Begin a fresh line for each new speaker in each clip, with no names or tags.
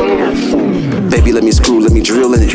Baby, let me screw, let me drill in it.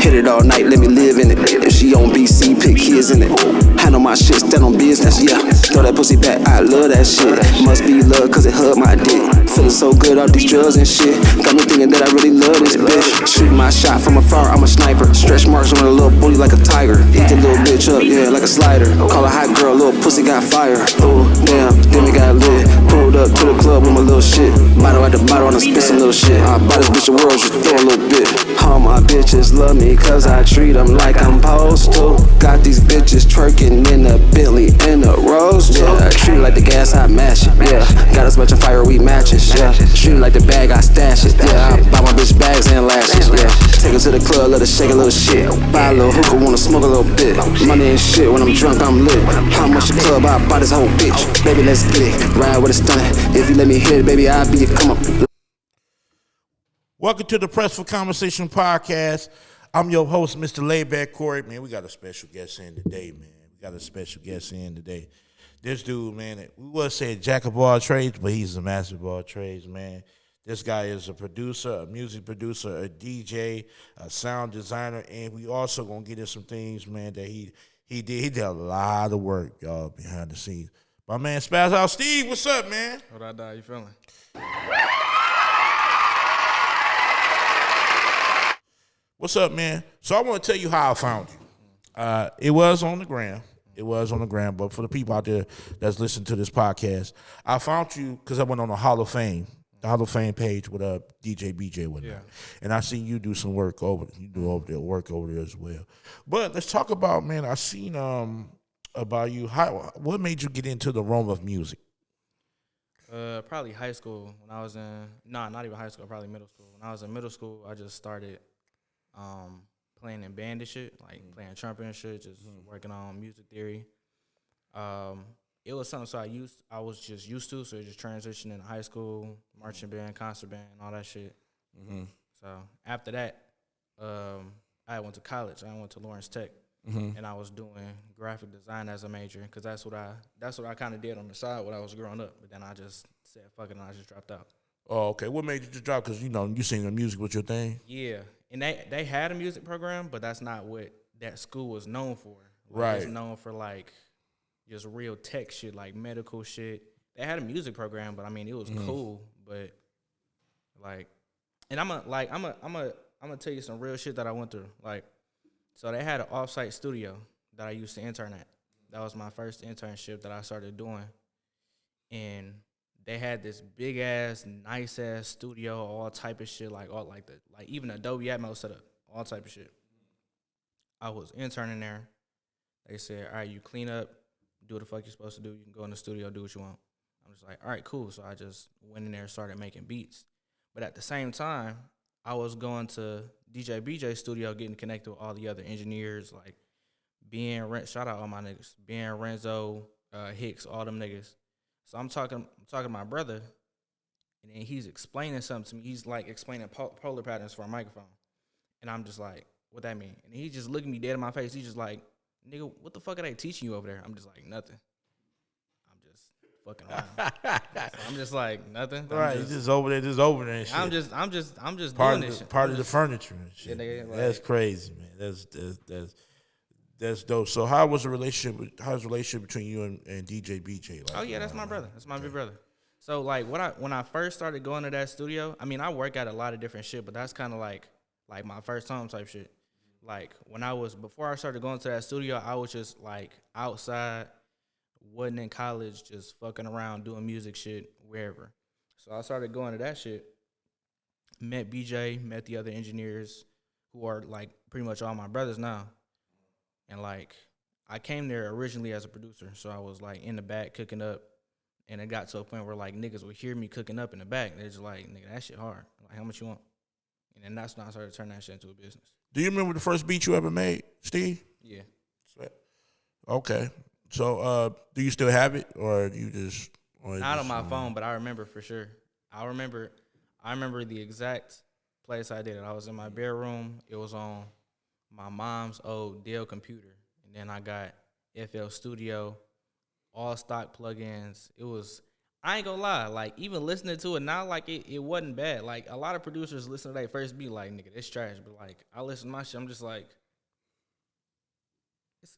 Hit it all night, let me live in it. If she on BC, pick kids in it. Handle my shit, stand on business, yeah. Throw that pussy back, I love that shit. Must be love, cause it hug my dick. Feeling so good off these drugs and shit. Got me thinking that I really love this bitch. Shooting my shot from afar, I'm a sniper. Stretch marks on a little booty like a tiger. Eat the little bitch up, yeah, like a slider. Call a hot girl, little pussy got fire. Oh, damn, then we got lit. Pulled up to the club with my little shit. Bottle at the bottle, and I spit some little shit. I buy this bitch the world, just throw a little bit. All my bitches love me cause I treat them like I'm supposed to. Got these bitches twerking in a Bentley and a Rose, yeah. Treat it like the gas, I mash it, yeah. Got us much of fire, we matches, yeah. Treat it like the bag, I stash it, yeah. I buy my bitch bags and lashes, yeah. Take her to the club, let her shake a little shit. Buy a little hookah, wanna smoke a little bit. Money and shit, when I'm drunk, I'm lit. How much the club, I buy this whole bitch. Baby, let's get it, ride with a stunner. If you let me hit it, baby, I'll be your come up.
Welcome to the Press for Conversation podcast. I'm your host, Mr. Layback Corey. Man, we got a special guest in today, man. This dude, man, we would say jack of all trades, but he's a master of all trades, man. This guy is a producer, a music producer, a DJ, a sound designer, and we also gonna get into some things, man, that he did. He did a lot of work, y'all, behind the scenes. My man, SpazoutSteve, what's up, man?
What up, dog? You feeling?
What's up, man? So I want to tell you how I found you. It was on the gram. But for the people out there that's listening to this podcast, I found you because I went on the Hall of Fame page with DJ BJ whatnot. Yeah. And I seen you do some work over there as well. But let's talk about, man, I seen about you. What made you get into the realm of music?
Probably high school when I was not even high school, probably middle school. When I was in middle school, I just started playing in band and shit, like playing trumpet and shit, just working on music theory. It was something I was just used to, so it just transitioned into high school, marching band, concert band, all that shit. Mm-hmm. So after that, I went to college. I went to Lawrence Tech, and I was doing graphic design as a major because that's what I kind of did on the side when I was growing up. But then I just said fuck it, and I just dropped out.
Oh, okay. What made you just drop? Because you sing the music with your thing.
Yeah, and they had a music program, but that's not what that school was known for.
Right.
It was known for like just real tech shit, like medical shit. They had a music program, but I mean it was cool. But like, and I'm gonna tell you some real shit that I went through. Like, so they had an offsite studio that I used to intern at. That was my first internship that I started doing, and they had this big ass, nice ass studio, all type of shit, like even Adobe Atmos setup, all type of shit. I was interning there. They said, all right, you clean up, do what the fuck you're supposed to do. You can go in the studio, do what you want. I'm just like, all right, cool. So I just went in there and started making beats. But at the same time, I was going to DJ BJ studio, getting connected with all the other engineers, like shout out all my niggas, Ben, Renzo, Hicks, all them niggas. So I'm talking to my brother, and then he's explaining something to me. He's like explaining polar patterns for a microphone. And I'm just like, what that mean? And he just looking me dead in my face. He's just like, nigga, what the fuck are they teaching you over there? I'm just like, nothing. I'm just fucking around. So I'm just like, nothing.
Right, he's just over there and shit.
I'm just
part
doing
of
this shit.
Part of the furniture and shit.
Yeah, like,
that's crazy, man. That's dope. So how's the relationship between you and DJ BJ? Like,
oh yeah, that's my brother. That's my big brother. So like when I first started going to that studio, I mean I work at a lot of different shit, but that's kind of like my first home type shit. Like before I started going to that studio, I was just like outside, wasn't in college, just fucking around doing music shit wherever. So I started going to that shit. Met BJ, met the other engineers who are like pretty much all my brothers now. And, like, I came there originally as a producer, so I was, like, in the back cooking up, and it got to a point where, like, niggas would hear me cooking up in the back. They're just like, nigga, that shit hard. Like, how much you want? And then that's when I started turning that shit into a business.
Do you remember the first beat you ever made, Steve?
Yeah.
Okay. So, do you still have it, or you just...
Not on my phone, but I remember for sure. I remember the exact place I did it. I was in my bedroom. It was on my mom's old Dell computer, and then I got FL Studio, all stock plugins. I ain't gonna lie, like even listening to it now, like it wasn't bad. Like a lot of producers listen to their first beat, like nigga, it's trash. But like I listen to my shit, I'm just like,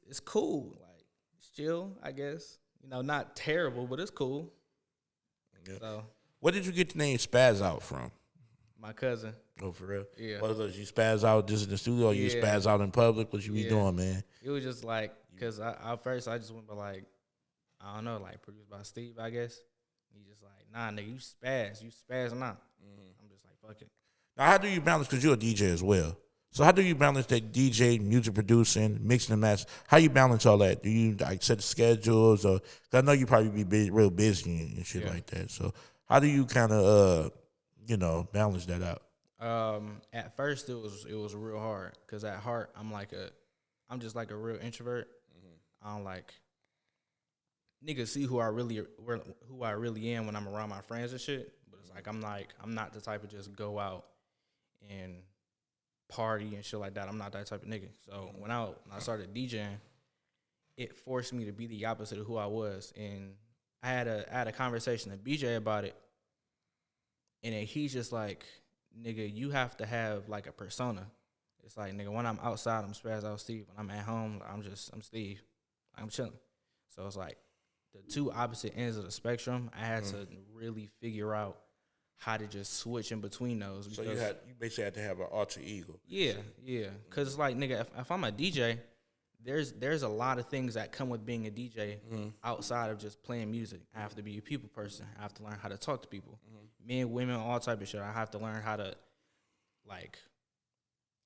it's cool, like it's chill, I guess. You know, not terrible, but it's cool.
Yeah.
So
Where did you get the name Spaz Out from?
my cousin,
Oh, for real?
Yeah.
What was you spaz out just in the studio or you
Yeah.
spaz out in public? What you be doing, man?
it was just like, cause at first I just went by like, I don't know, like produced by Steve, I guess. He just like, nah, nigga, you spazzing out. I'm just like, fuck it.
Now, how do you balance, because you're a DJ as well. So how do you balance that DJ, music producing, mixing and mastering? How you balance all that? Do you like set schedules? Or, cause I know you probably be real busy and shit like that. So how do you kind of, balance that out?
At first it was real hard, cause at heart I'm just like a real introvert. I don't like niggas see who I really am when I'm around my friends and shit. But it's like I'm not the type of just go out and party and shit like that. I'm not that type of nigga. So when I started DJing, it forced me to be the opposite of who I was. And I had a conversation with BJ about it, and then he's just like, nigga, you have to have like a persona. It's like, nigga, when I'm outside, I'm SpazoutSteve. When I'm at home, I'm Steve. I'm chilling. So it's like the two opposite ends of the spectrum. I had to really figure out how to just switch in between those.
So you basically had to have an alter ego.
Yeah. Cause it's like, nigga, if I'm a DJ, there's a lot of things that come with being a DJ outside of just playing music. I have to be a people person. I have to learn how to talk to people. Men, women, all type of shit. I have to learn how to, like,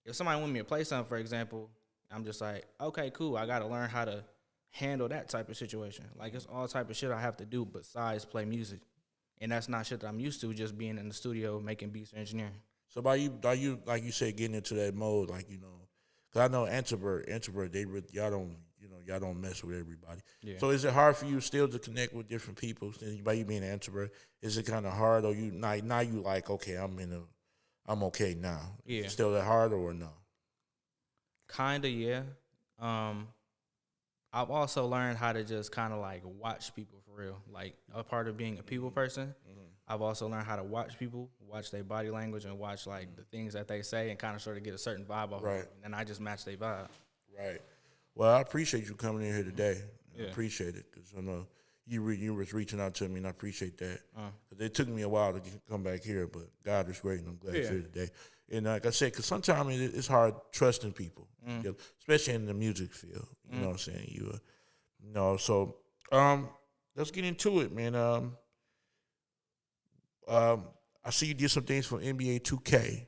if somebody want me to play something, for example, I'm just like, okay, cool. I got to learn how to handle that type of situation. Like, it's all type of shit I have to do besides play music. And that's not shit that I'm used to, just being in the studio making beats and engineering.
So are you like you said, getting into that mode, like, because I know introvert, y'all don't mess with everybody. Yeah. So is it hard for you still to connect with different people? By you being an introvert, is it kind of hard, or you now you like, okay, I'm okay now? Yeah. Is it still that hard or no?
Kinda, yeah. I've also learned how to just kind of like watch people for real. Like a part of being a people person, I've also learned how to watch people, watch their body language, and watch like the things that they say, and kind of sort of get a certain vibe off. Right. And I just match their vibe. Right.
Well, I appreciate you coming in here today. I appreciate it, because I know you was reaching out to me, and I appreciate that. Cause it took me a while to come back here, but God is great, and I'm glad you're here today. And like I said, because sometimes it's hard trusting people, especially in the music field. You know what I'm saying? So let's get into it, man. I see you did some things for NBA 2K.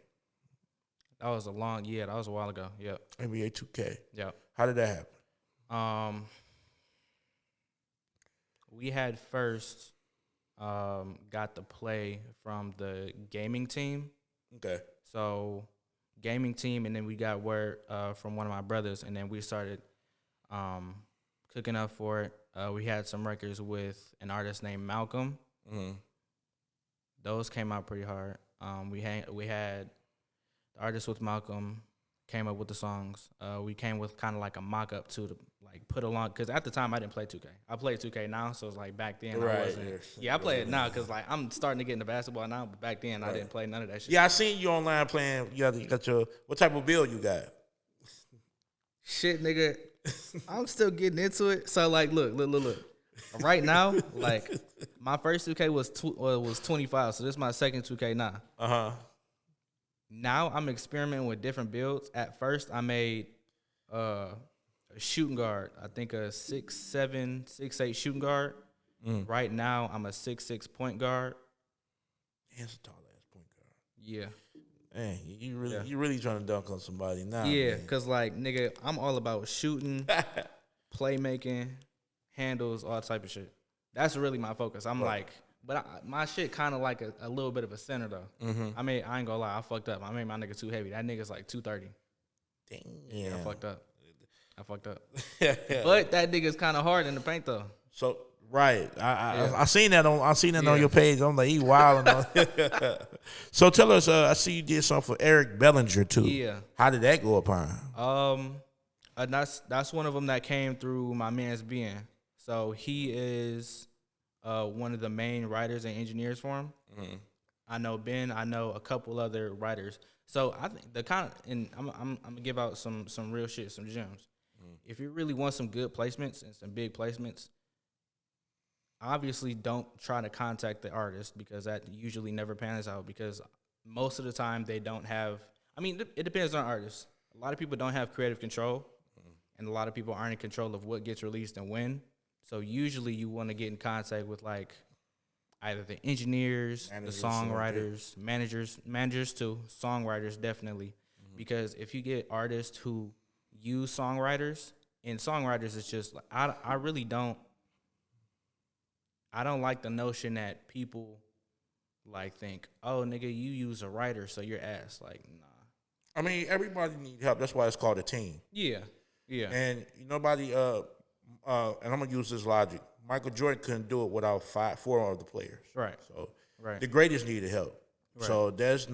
That was that was a while ago. Yep.
NBA 2K.
Yep.
How did that happen?
We had first got the play from the gaming team.
Okay.
So gaming team, and then we got word from one of my brothers, and then we started cooking up for it. We had some records with an artist named Malcolm. Those came out pretty hard. We had the artist with Malcolm came up with the songs. We came with kind of like a mock-up to like put along, because at the time I didn't play 2K. I play 2K now, so it's like back then I wasn't. Yeah, I play it now because like I'm starting to get into basketball now, but back then I didn't play none of that shit.
Yeah, I seen you online playing. You got your, what type of build you got?
Shit, nigga, I'm still getting into it. So like, look. Right now, like my first 2K was 25, so this is my second 2K now. Now I'm experimenting with different builds. At first, I made a shooting guard. I think a 6'7", 6'8" shooting guard. Right now, I'm a 6'6" point guard.
That's a tall ass point guard.
Yeah.
Man, you really trying to dunk on somebody now.
Yeah, because like nigga, I'm all about shooting, playmaking, handles, all type of shit. That's really my focus. I'm like, but my shit kind of like a little bit of a center though. I mean, I ain't gonna lie, I fucked up. I made my nigga too heavy. That nigga's like 230.
Damn.
Yeah, I fucked up. But that nigga's kind of hard in the paint though.
So right, I seen that on your page. I'm like, he wilding. So tell us, I see you did something for Eric Bellinger too.
Yeah.
How did that go upon?
That's one of them that came through my man's being. So he is one of the main writers and engineers for him.
Mm-hmm.
I know Ben. I know a couple other writers. So I think the kind of, and I'm gonna give out some real shit, some gems. If you really want some good placements and some big placements, obviously don't try to contact the artist because that usually never pans out because most of the time they don't have. I mean, it depends on artists. A lot of people don't have creative control, and a lot of people aren't in control of what gets released and when. So usually you want to get in contact with like either the engineers,
Managers,
the songwriters, managers too, songwriters definitely. Because if you get artists who use songwriters, and songwriters is just like, I really don't. I don't like the notion that people like think, oh nigga, you use a writer, so you're ass. Like, nah.
I mean, everybody needs help. That's why it's called a team.
Yeah.
And nobody. And I'm gonna use this logic. Michael Jordan couldn't do it without 4 other players.
Right.
So
Right.
the greatest needed help.
Right.
So that's.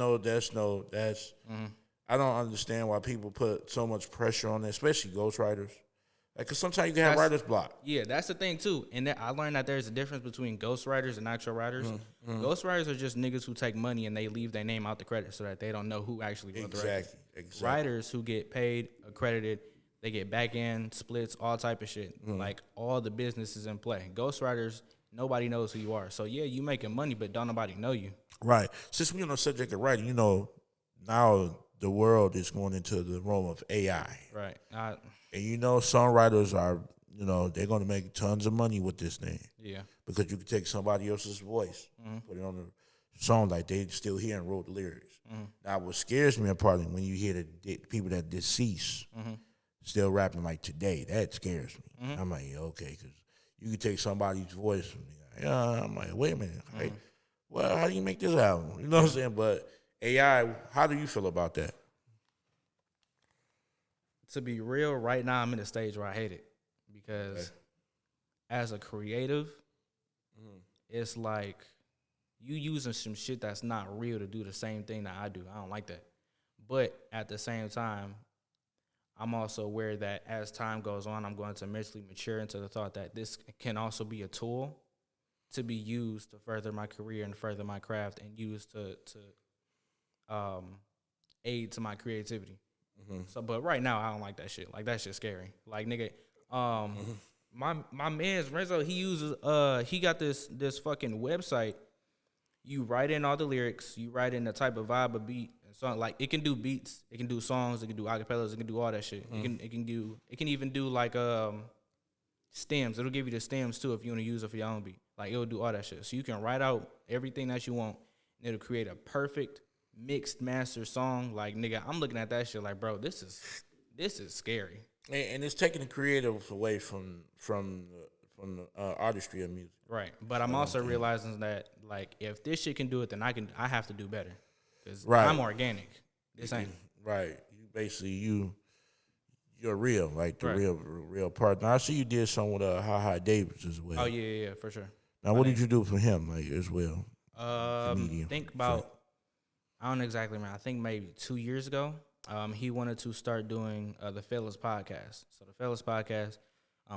I don't understand why people put so much pressure on it, especially ghostwriters. Like, cause sometimes you can have writer's block.
Yeah, that's the thing too. And I learned that there's a difference between ghostwriters and actual writers. Ghostwriters are just niggas who take money and they leave their name out the credit so that they don't know who actually wrote the record.
Exactly.
Writers who get paid, accredited, they get back end, splits, all type of shit. Like all the business is in play. Ghostwriters, nobody knows who you are. So yeah, you making money, but don't nobody know you.
Right. Since we're on the subject of writing, now the world is going into the realm of AI.
Right.
And songwriters are, they're going to make tons of money with this thing.
Yeah.
Because you can take somebody else's voice, put it on a song like they still hear and wrote the lyrics. Now, what scares me apart when you hear the people that deceased still rapping like today, that scares me. I'm like, okay, because you can take somebody's voice and I'm like, wait a minute. Like, well, how do you make this album? You know what I'm saying? But AI, how do you feel about that?
To be real, right now I'm in a stage where I hate it because as a creative, it's like you using some shit that's not real to do the same thing that I do. I don't like that. But at the same time, I'm also aware that as time goes on, I'm going to mentally mature into the thought that this can also be a tool to be used to further my career and further my craft and used to aid to my creativity. So, but right now I don't like that shit. Like that shit's scary. Like nigga, my man's Renzo, he uses he got this fucking website. You write in all the lyrics, you write in the type of vibe of beat and song. Like it can do beats, it can do songs, it can do acapellas, it can do all that shit. It can even do like stems. It'll give you the stems too if you want to use it for your own beat. Like it'll do all that shit. So you can write out everything that you want and it'll create a perfect mixed master song. Like nigga, I'm looking at that shit like, bro, this is scary.
And it's taking the creative away from the artistry of music.
Right. But I'm also realizing that like if this shit can do it, then I have to do better. Because I'm organic. This ain't
right. You basically you're real, like the real partner. I see you did some with Ha Davis as well.
Oh yeah, for sure.
Now what did you do for him like as well?
Think about I don't know exactly, man. I think maybe 2 years ago, he wanted to start doing the Fellas podcast. So the Fellas podcast,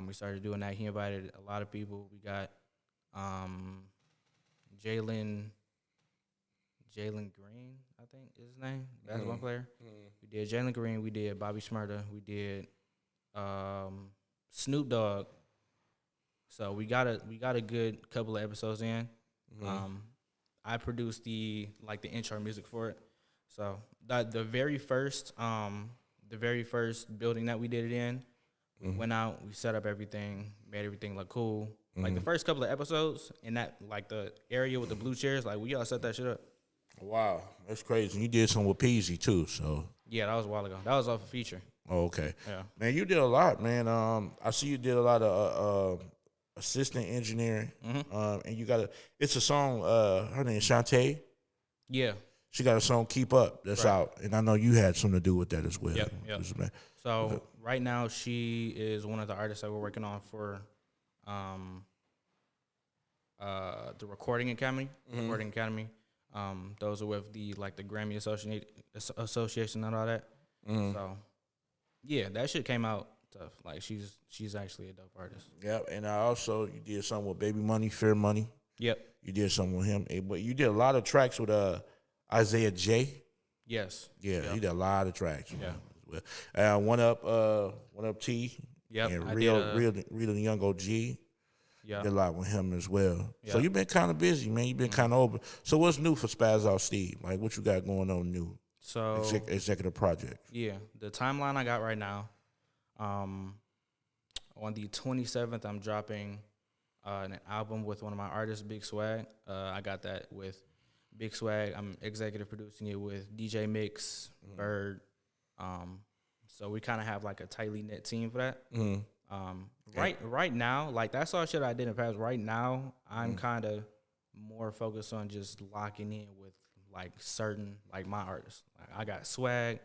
we started doing that. He invited a lot of people. We got Jalen Green, I think is his name, basketball player. We did Jalen Green. We did Bobby Shmurda. We did Snoop Dogg. So we got a good couple of episodes in. I produced the intro music for it. So the very first building that we did it in, we went out, we set up everything, made everything look cool. Like the first couple of episodes in that like the area with the blue chairs, like we all set that shit up.
Wow, that's crazy. You did some with Peasy too, so
yeah, that was a while ago. That was off a feature.
Oh, okay.
Yeah,
man, you did a lot, man. I see you did a lot of assistant engineering, and you got it's a song. Her name is Shantae.
Yeah,
she got a song "Keep Up" that's out, and I know you had something to do with that as well.
Yep. So right now, she is one of the artists that we're working on for the Recording Academy. Recording Academy. Those are with the Grammy Association and all that. So yeah, that shit came out tough. Like she's actually a dope artist.
Yep. And I also you did something with Baby Money, Fair Money.
Yep.
You did something with him, but you did a lot of tracks with Isaiah J.
Yes.
Yeah,
Yep.
he did a lot of tracks.
Yeah.
One up T.
Yep.
And
I
real the Young OG.
Yeah.
Did a lot with him as well.
Yeah.
So you've been kind of busy, man. You've been kind of open. So what's new for SpazoutSteve? Like what you got going on new?
So
Executive project.
yeah, the timeline I got right now. On the 27th, I'm dropping an album with one of my artists, Big Swag. I got that with Big Swag. I'm executive producing it with DJ Mix, Bird. So we kind of have like a tightly knit team for that. Right now, like that's all shit I did in the past. Right now, I'm kind of more focused on just locking in with like certain like my artists. Like I got Swag,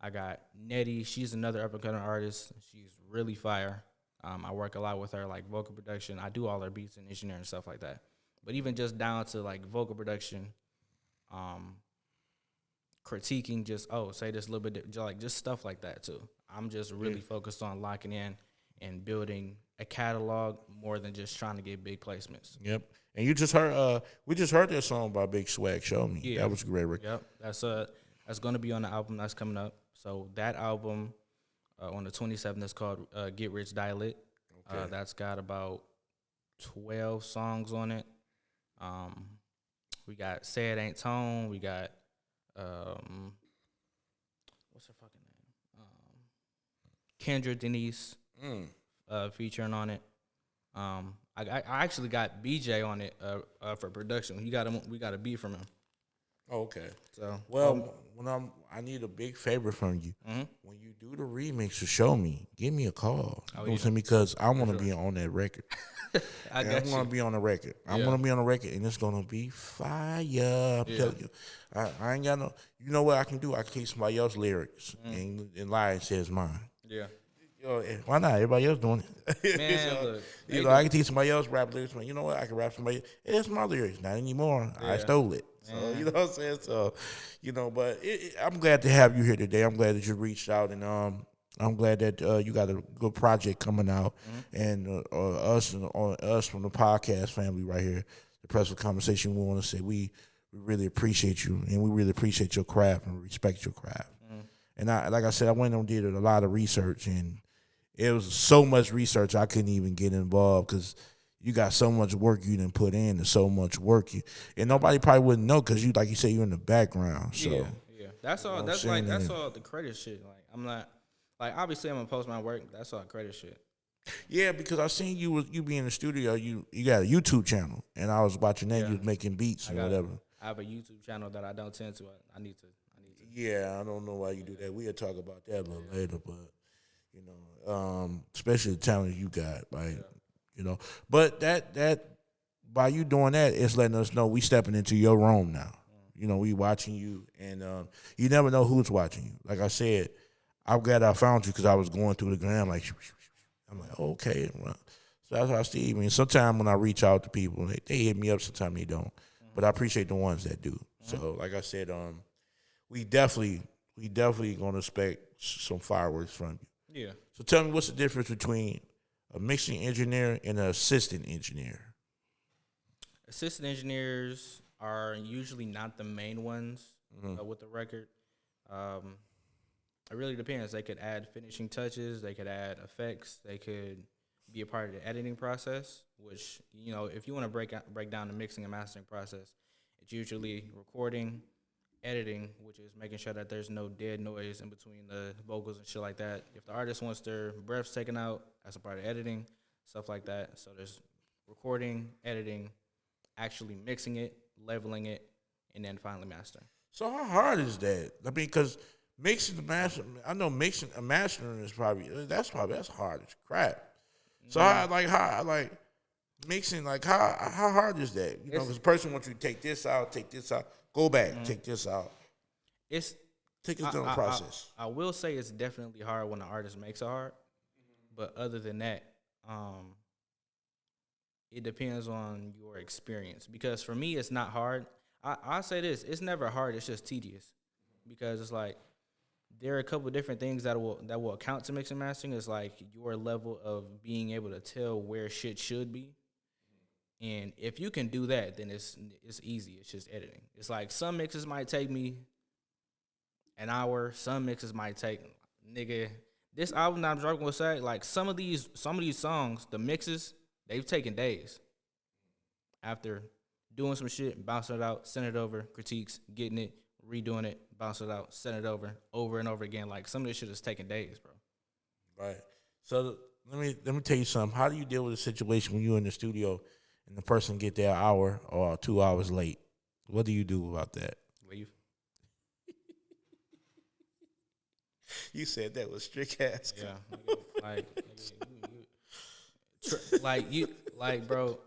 I got Nettie. She's another up and coming artist. She's really fire. I work a lot with her, like vocal production. I do all her beats and engineering and stuff like that. But even just down to like vocal production, critiquing, just say this a little bit, just stuff like that too. I'm just really focused on locking in and building a catalog more than just trying to get big placements.
Yep. And you just heard we just heard that song by Big Swag. Show Me.
Yeah.
That was a great record.
Yep. That's gonna be on the album that's coming up. So that album on the 27th is called Get Rich Die Lit.
Okay.
That's got about 12 songs on it. We got Say It Ain't Tone. We got what's her fucking name? Kendra Denise featuring on it. I actually got BJ on it for production. We got a beat from him.
Oh, okay.
So
I need a big favor from you. When you do the remix to Show Me, give me a call. You know what I'm saying? Because I want to be on that record. I'm going to be on the record. I'm going to be on the record, and it's going to be fire. I'm telling you. I ain't got no. You know what I can do? I can take somebody else's lyrics and lie and say it's mine.
Yeah.
Why not? Everybody else doing it.
Man, look,
I can teach somebody else rap lyrics. You know what? I can rap somebody. It's my lyrics. Not anymore. I stole it. So, you know what I'm saying? So, but I'm glad to have you here today. I'm glad that you reached out, and I'm glad that you got a good project coming out, and us from the podcast family right here, the Press for Conversation, we want to say we really appreciate you, and we really appreciate your craft and respect your craft. And like I said, I went and did a lot of research, and it was so much research I couldn't even get involved because you got so much work you didn't put in and so much work and nobody probably wouldn't know because you, like you say, you're in the background. So
yeah. That's all. That's all the credit shit. Like I'm not, like obviously I'm gonna post my work. That's all credit shit.
Yeah, because I seen you be in the studio. You got a YouTube channel, and I was watching that. You was making beats and whatever.
I have a YouTube channel that I don't tend to. I need to.
Yeah, I don't know why you do that. We'll talk about that a little later, but especially the talent you got, like But that by you doing that, it's letting us know we stepping into your room now. We watching you, and you never know who's watching you. Like I said, I'm glad I found you because I was going through the gram like, I'm like, okay. Well, so that's how Steve. I mean, sometimes when I reach out to people, they hit me up. Sometimes they don't, but I appreciate the ones that do. So, like I said, we definitely gonna expect some fireworks from you.
Yeah.
So tell me, what's the difference between a mixing engineer and an assistant engineer?
Assistant engineers are usually not the main ones with the record. It really depends. They could add finishing touches. They could add effects. They could be a part of the editing process, which, if you want to break down the mixing and mastering process, it's usually recording, editing, which is making sure that there's no dead noise in between the vocals and shit like that. If the artist wants their breaths taken out, that's a part of editing, stuff like that. So there's recording, editing, actually mixing it, leveling it, and then finally mastering. So
how hard is that? I mean, because mixing the master, I know mixing and mastering is that's hard as crap. So how mixing, how hard is that? Because the person wants you to take this out, go back, take this out. Take us down the process.
I will say it's definitely hard when the artist makes it hard, but other than that, it depends on your experience. Because for me, it's not hard. I say this: it's never hard. It's just tedious, because it's like there are a couple of different things that will account to mixing and mastering. Is like your level of being able to tell where shit should be. And if you can do that, then it's easy. It's just editing. It's like some mixes might take me an hour. Some mixes might take, nigga, this album that I'm dropping with Sag, like some of these songs, the mixes, they've taken days. After doing some shit, bouncing it out, send it over, critiques, getting it, redoing it, bouncing it out, send it over and over again. Like some of this shit is taking days, bro.
Right. So let me tell you something. How do you deal with a situation when you're in the studio and the person get there an hour or 2 hours late? What do you do about that?
Leave.
You said that was strict ass.
Yeah. Like, bro.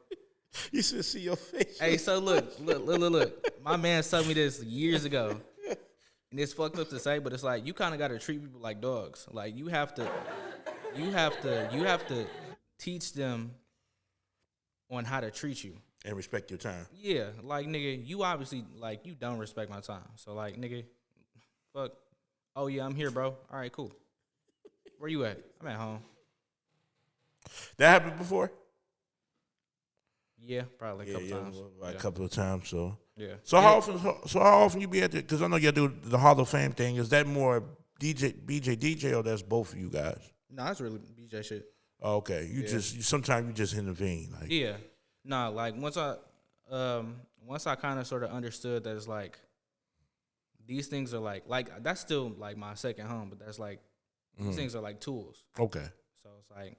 You should see your face.
Hey, so look. My man told me this years ago. And it's fucked up to say, but it's like you kind of got to treat people like dogs. Like you have to teach them on how to treat you
And respect your time.
Yeah, like nigga, you obviously like you don't respect my time. So like nigga, fuck. Oh yeah, I'm here, bro. All right, cool. Where you at? I'm at home.
That happened before?
Yeah, probably a couple times.
A couple of times. So
yeah.
So how often you be at the? Because I know you do the Hall of Fame thing. Is that more DJ, or that's both of you guys?
No, it's really BJ shit.
Oh, okay, sometimes you just intervene. Like
yeah, nah. Like once I kind of sort of understood that it's like these things are like that's still like my second home, but that's like these things are like tools.
Okay.
So it's like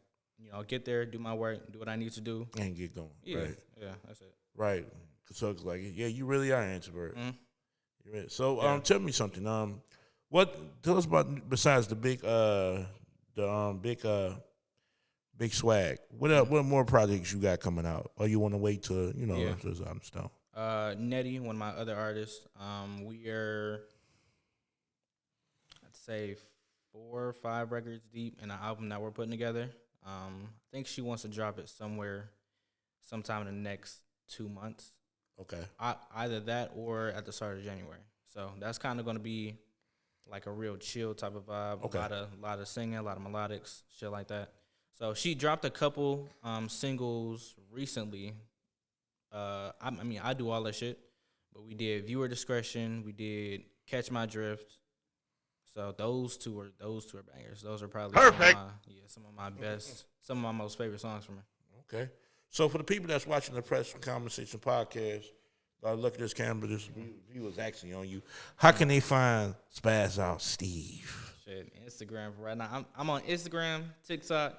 get there, do my work, do what I need to do,
and get going.
Yeah,
right.
Yeah, that's it.
Right. So it's like, yeah, you really are an introvert.
Mm-hmm.
So, tell me something. Tell us about besides the big swag. What more projects you got coming out? Or you want to wait till this out and stuff?
Nettie, one of my other artists. We are, I'd say 4 or 5 records deep in an album that we're putting together. I think she wants to drop it sometime in the next 2 months.
Okay.
Either that or at the start of January. So that's kind of going to be like a real chill type of vibe.
Okay.
A lot of singing, a lot of melodics, shit like that. So she dropped a couple singles recently. I do all that shit, but we did Viewer Discretion. We did Catch My Drift. So those two are bangers. Those are probably
perfect.
Some of my best, some of my most favorite songs from her.
Okay. So for the people that's watching the Press for Conversation podcast, look at this camera. This view was actually on you. How can they find SpazoutSteve?
Shit, Instagram right now. I'm on Instagram, TikTok,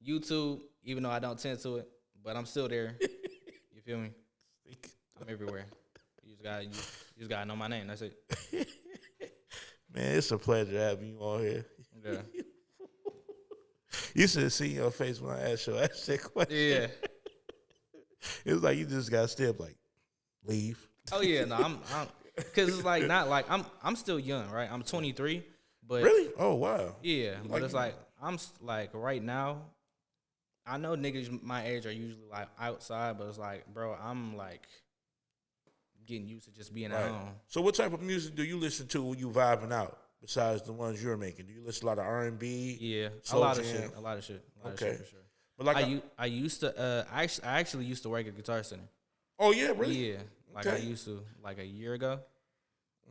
YouTube. Even though I don't tend to it, but I'm still there. You feel me? I'm everywhere. You just gotta know my name. That's it.
Man, it's a pleasure having you on here.
Yeah.
You should have seen your face when I asked that question.
Yeah.
It was like you just got stiff, like, leave.
Oh yeah, no, I'm because it's like not like I'm still young, right? I'm 23, but
really? Oh wow.
Yeah, but it's like I'm like right now. I know niggas my age are usually like outside, but it's like, bro, I'm like getting used to just being at home.
So what type of music do you listen to when you vibing out? Besides the ones you're making, do you listen to a lot of R&B?
Yeah, a lot of shit.
Okay,
for sure.
But like
I used to. I actually used to work at Guitar Center.
Oh yeah, really?
Yeah, like I used to, like a year ago.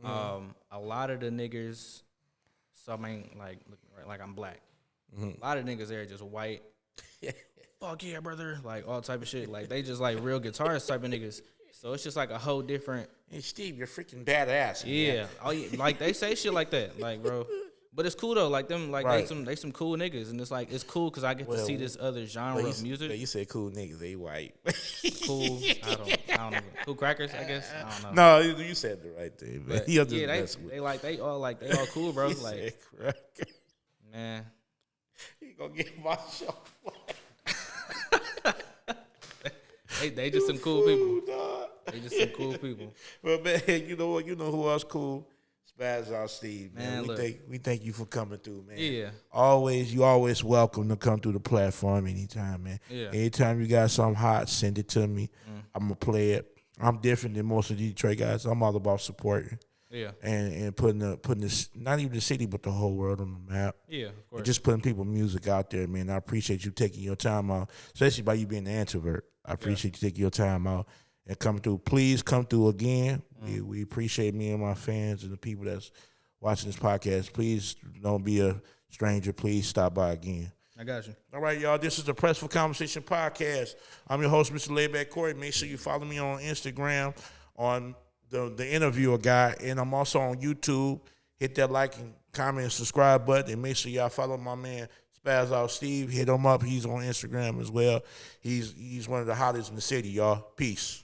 A lot of the niggas, so I mean, like I'm black. A lot of niggas there are just white. Fuck yeah, brother! Like all type of shit. Like they just like real guitarist type of niggas. So it's just like a whole different.
Hey Steve, you're freaking badass.
Yeah. Oh yeah. Like they say shit like that, like bro. But it's cool though. Like them, like they some cool niggas, and it's like it's cool because I get to see this other genre of music.
You said cool niggas, they white.
Cool. I don't know. Cool crackers, I guess. I don't know.
No, you said the right thing, man.
But they all cool, bro. Like man,
you gonna get my show.
They just some cool people. They just some cool people.
Well, man, you know what? You know who else cool? SpazoutSteve, man. We thank you for coming through, man.
Yeah.
You always welcome to come through the platform anytime, man.
Yeah.
Anytime you got something hot, send it to me. I'm gonna play it. I'm different than most of the Detroit guys. I'm all about supporting.
Yeah.
And putting this, not even the city, but the whole world on the map.
Yeah, of course.
And just putting people music out there, man. I appreciate you taking your time out, especially by you being an introvert. I appreciate you taking your time out and coming through. Please come through again. We appreciate me and my fans and the people that's watching this podcast. Please don't be a stranger. Please stop by again.
I got you.
All right, y'all. This is the Press for Conversation podcast. I'm your host, Mr. Layback Corey. Make sure you follow me on Instagram on the interviewer guy, and I'm also on YouTube. Hit that like and comment and subscribe button, and make sure y'all follow my man SpazoutSteve. Hit him up. He's on Instagram as well. He's one of the hottest in the city, y'all. Peace.